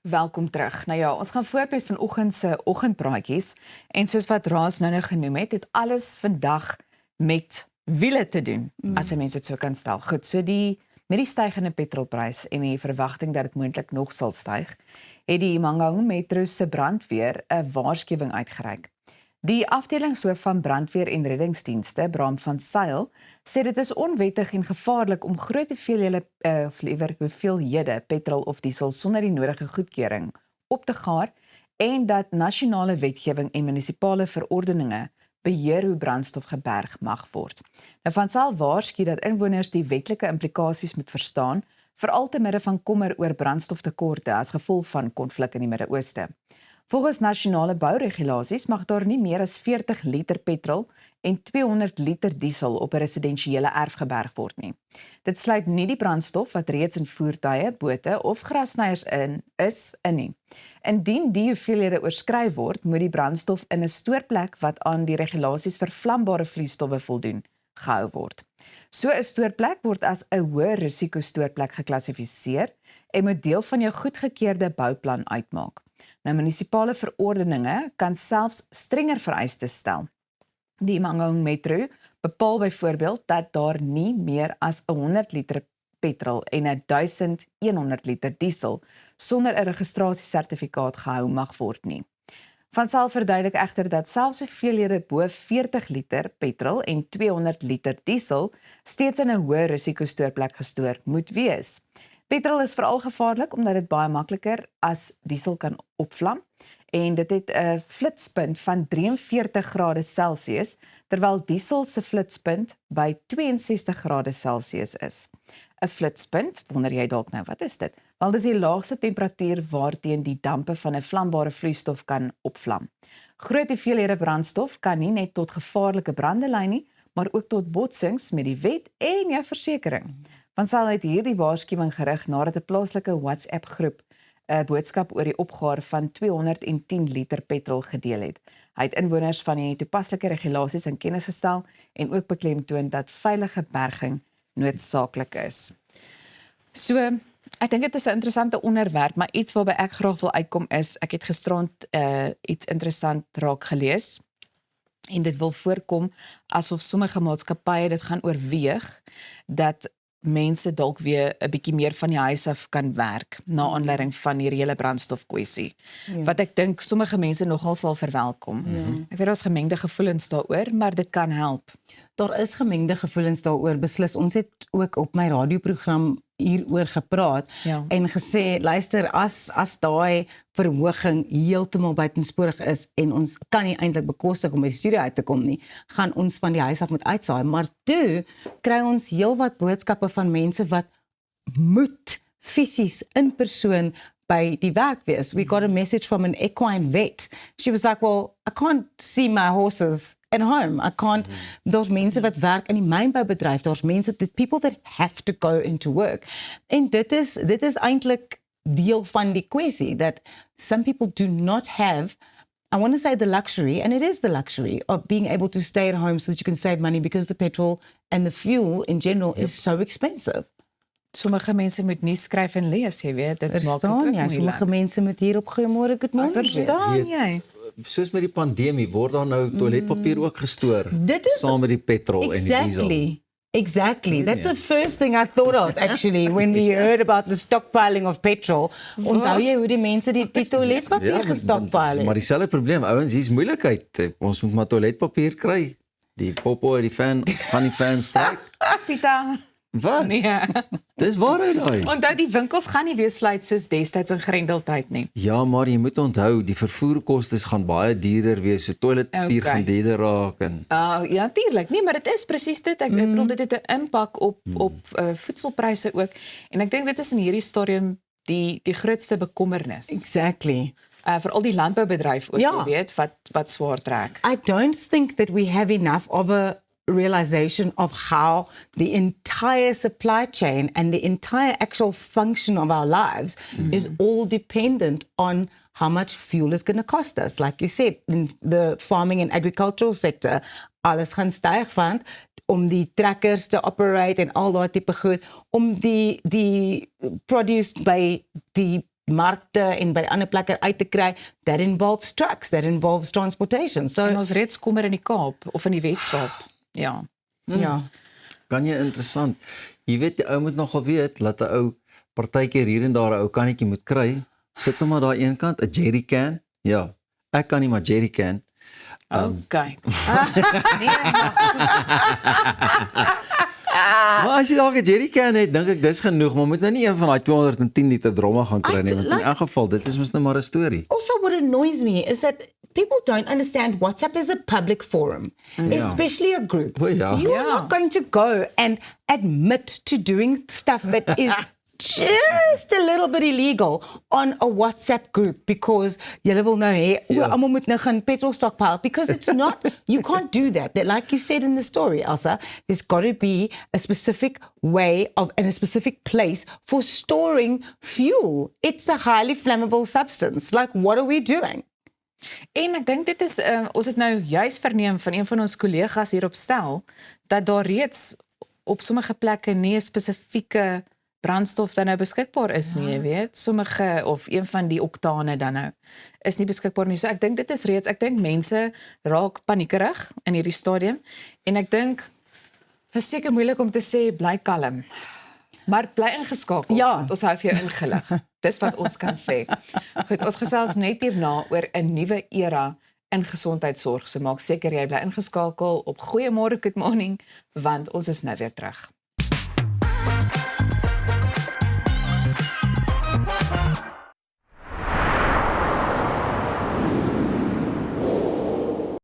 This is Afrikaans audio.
Welkom terug. Nou ja, ons gaan voort met vanoggend se oggendpraatjies en soos wat Raas nou genoem het alles vandag met wiele te doen, as 'n mens dit so kan stel. Goed, so met die stygende petrolprys en die verwagting dat dit moontlik nog sal styg, het die Mangaung Metro se brandweer 'n waarskuwing uitgereik. Die afdelingshoof van brandweer en reddingsdienste, Bram van Sail, sê dit is onwettig en gevaarlik om groot hoeveelhede petrol of diesel sonder die nodige goedkeuring op te gaar en dat nasionale wetgewing en munisipale verordeninge beheer hoe brandstof geberg mag word. Nou Van Sail waarsku dat inwoners die wetlike implikasies moet verstaan, veral te midde van kommer oor brandstoftekorte as gevolg van konflik in die Midde-Ooste. Volgens nasionale bouregulasies mag daar nie meer as 40 liter petrol en 200 liter diesel op 'n residensiële erf geberg word nie. Dit sluit nie die brandstof wat reeds in voertuie, bote of grassnyers in nie. Indien die hoeveelhede oorskry word, moet die brandstof in 'n stoorplek wat aan die regulasies vir vlambare vloeistowwe voldoen, gehou word. So 'n stoorplek word as 'n hoë risiko stoorplek geklassifiseer en moet deel van jou goedgekeurde bouplan uitmaak. Nou, munisipale verordeninge kan selfs strenger vereistes stel. Die Mangaung Metro bepaal byvoorbeeld dat daar nie meer as 100 liter petrol en 1100 liter diesel sonder 'n registrasiesertifikaat gehou mag word nie. Van Sail verduidelik egter dat selfs hoeveelhede bo 40 liter petrol en 200 liter diesel steeds in 'n hoë risiko stoorplek gestoor moet wees. Petrol is veral gevaarlik omdat dit baie makliker as diesel kan opvlam en dit het 'n flitspunt van 43 grade Celsius terwyl diesel se flitspunt by 62 grade Celsius is. 'n Flitspunt, wonder jy dalk nou, wat is dit? Wel, dis die laagste temperatuur waarteen die dampe van 'n vlambare vloeistof kan opvlam. Groot hoeveelhede brandstof kan nie net tot gevaarlike brande lei nie, maar ook tot botsings met die wet en jou versekering. Van Sail het hierdie waarskuwing gerig nadat 'n plaaslike WhatsApp-groep 'n boodskap oor die opgaar van 210 liter petrol gedeel het. Hy het inwoners van die toepaslike regulasies in kennis gestel en ook beklemtoon dat veilige berging noodsaaklik is. So, ek dink dit is 'n interessante onderwerp, maar iets waarby ek graag wil uitkom is, ek het gisterand iets interessant raak gelees en dit wil voorkom asof sommige maatskappye dit gaan oorweeg dat mense dalk weer 'n bietjie meer van die huis af kan werk na aanleiding van hierdie hele brandstofkwessie. Ja. Wat ek dink sommige mense nogal sal verwelkom. Ja. Ek weet daar's gemengde gevoelens daaroor, maar dit kan help. Daar is gemengde gevoelens daaroor, beslis. Ons het ook op my radioprogram hieroor gepraat en gesê, luister, as daai verhoging heeltemal buitensporig is en ons kan nie eintlik bekostig om by die studio uit te kom nie, gaan ons van die huis af moet uitsaai. Maar toe kry ons heelwat boodskappe van mense wat moet fisies in persoon by die werk wees. We got a message from an equine vet. She was like, well, I can't see my horses at home. I can't, daar's mense wat werk in die mynboubedryf, daar's mense, people that have to go into work. En dit is eintlik deel van die kwessie, that some people do not have, I want to say the luxury, and it is the luxury, of being able to stay at home so that you can save money because the petrol and the fuel in general is so expensive. Sommige mense moet nie skryf en lees, jy weet, dit maak dit ook moeilik. Sommige mense moet hier op Goeiemôre, good morning. Verstaan jy? Soos met die pandemie, word daar nou toiletpapier ook gestoor, saam met die petrol en die diesel. Exactly. That's the first thing I thought of, actually, when we heard about the stockpiling of petrol. Onthou jy hoe die mense die toiletpapier gestockpile? Maar dieselfde probleem, ouens, hier's moeilikheid. Ons moet maar toiletpapier kry. Die popo uit die fan, van die fan stryk. Pieter. Wat? Nee. Dis waarheid daai. Onthou die winkels gaan nie weer sluit soos destyds in Grendeltyd nie. Ja, maar jy moet onthou, die vervoerkostes gaan baie duurder wees, so toiletpapier gaan duurder raak en ja, natuurlik. Nee, maar dit is presies dit. Ek bedoel dit het 'n impak op voedselpryse ook. En ek dink dit is in hierdie stadium die grootste bekommernis. Exactly. Vir al die landboubedryf ook, jy weet, wat swaar trek. I don't think that we have enough of a realization of how the entire supply chain and the entire actual function of our lives is all dependent on how much fuel is going to cost us. Like you said, in the farming and agricultural sector, alles gaan styg want om die trekkers te operate en al daai tipe goed, om die produce by die markte en by ander plekke uit te kry, that involves trucks, that involves transportation. So En ons reeds kommer in die Kaap of in die Wes-Kaap. Ja. ja. Kan jy interessant. Jy weet die ou moet nogal weet dat 'n ou partykeer hier en daar 'n ou kannetjie moet kry. Sit hom maar daar een kant, 'n jerrycan. Ja. Ek kan nie maar jerrycan. Okay. Nee, maar goed. Maar as jy dalk 'n jerrycan het, dink ek dis genoeg, maar moet nou nie een van daai 210 liter dromme gaan kry nie, want in elk geval dit is mos nou maar 'n storie. Also, what annoys me is that people don't understand WhatsApp is a public forum, especially a group. Well, yeah. You are Yeah. not going to go and admit to doing stuff that is just a little bit illegal on a WhatsApp group because julle wil nou hê almal moet nou gaan petrol stockpile, because it's not, you can't do that. Like you said in the story, Elsa, there's got to be a specific way of and a specific place for storing fuel. It's a highly flammable substance. Like, what are we doing? En ek dink dit is ons het nou juis verneem van een van ons kollegas hier op Stel dat daar reeds op sommige plekke nie 'n spesifieke brandstof dan nou beskikbaar is nie, jy weet. Sommige of een van die oktane dan nou is nie beskikbaar nie. So ek dink dit is reeds, ek dink mense raak paniekerig in hierdie stadium en ek dink dit is seker moeilik om te sê bly kalm. Maar bly ingeskakel. Ja. Want ons hou vir jou ingelig. Dis wat ons kan sê. Goed, ons gesels net hierna oor 'n nuwe era in gesondheidsorg. So maak seker jy bly ingeskakel op Goeiemôre Good Morning want ons is nou weer terug.